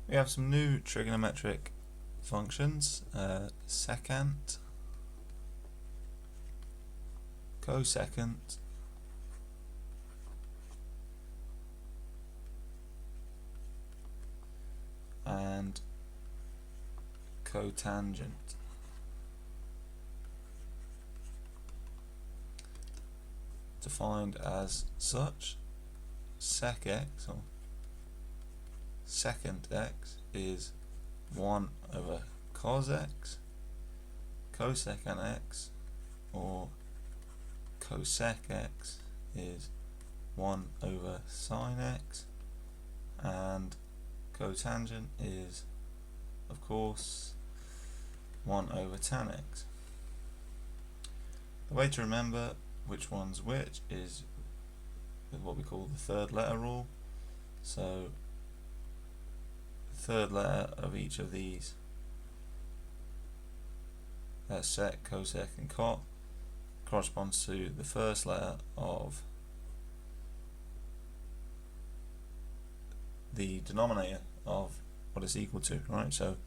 We have some new trigonometric functions, secant, cosecant, and cotangent. Defined as such, sec x or secant x is 1 over cos x, cosecant x or cosec x is 1 over sine x, and cotangent is, of course, 1 over tan x. The way to remember which one's which is with what we call the third letter rule. So the third letter of each of these, sec, cosec and cot, corresponds to the first letter of the denominator of what it's equal to, right? So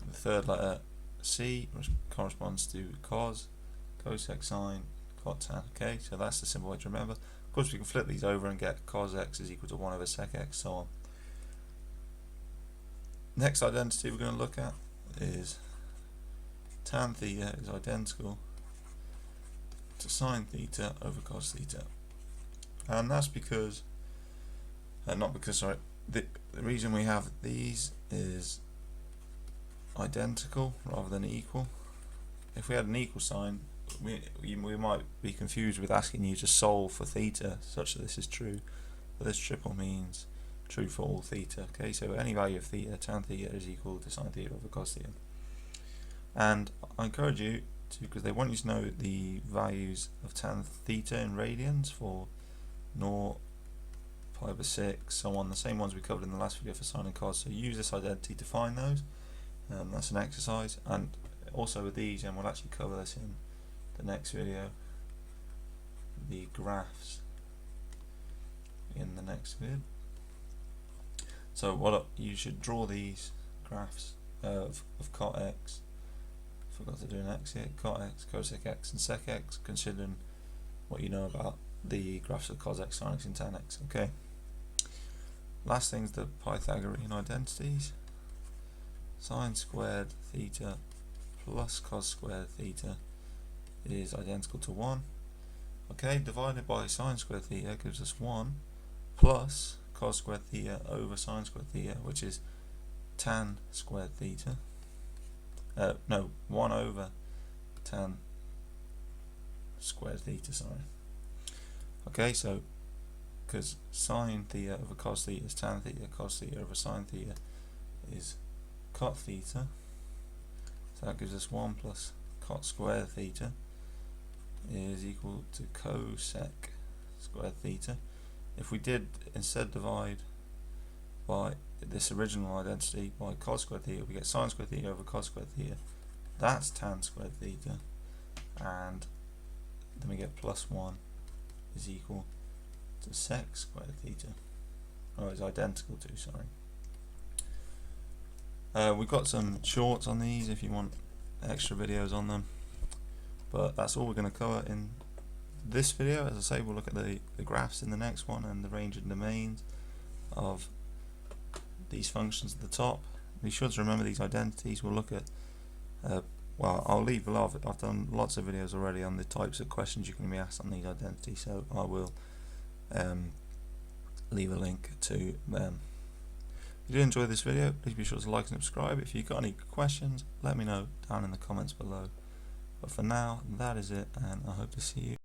the third letter C corresponds to cos, cosec, sine, cot, tan. Okay, so that's the simple way to remember. Of course, we can flip these over and get cos x is equal to 1 over sec x, so on. Next identity we're going to look at is tan theta is identical to sine theta over cos theta, and that's because, the reason we have these is identical rather than equal. If we had an equal sign, we might be confused with asking you to solve for theta such that this is true, but this triple means true for all theta. Okay, so any value of theta, tan theta is equal to sine theta over cos theta. And I encourage you to, because they want you to know the values of tan theta in radians for 0, pi over 6, so on, the same ones we covered in the last video for sine and cos. So use this identity to find those. That's an exercise, and also with these, and we'll actually cover this in the next video, the graphs in the next vid. So what you should draw these graphs of cot x, forgot to do an x here, cot x, cosec x and sec x, considering what you know about the graphs of cos x, sine x and tan x. Okay, last thing's the Pythagorean identities. Sine squared theta plus cos squared theta is identical to 1. Okay, divided by sine squared theta gives us 1 plus cos squared theta over sine squared theta, which is tan squared theta. 1 over tan squared theta, sorry. Okay, so because sine theta over cos theta is tan theta, cos theta over sine theta is cot theta, so that gives us 1 plus cot squared theta is equal to cosec squared theta. If we did instead divide by this original identity by cos squared theta, we get sine squared theta over cos squared theta. That's tan squared theta, and then we get plus 1 is equal to sec squared theta. Oh, it's identical to, sorry. We've got some shorts on these if you want extra videos on them, but that's all we're going to cover in this video. As I say, we'll look at the graphs in the next one and the range and domains of these functions at the top. Be sure to remember these identities. We'll look at, well, I'll leave below. I've done lots of videos already on the types of questions you can be asked on these identities, so I will leave a link to them. If you did enjoy this video, please be sure to like and subscribe. If you've got any questions, let me know down in the comments below. But for now, that is it, and I hope to see you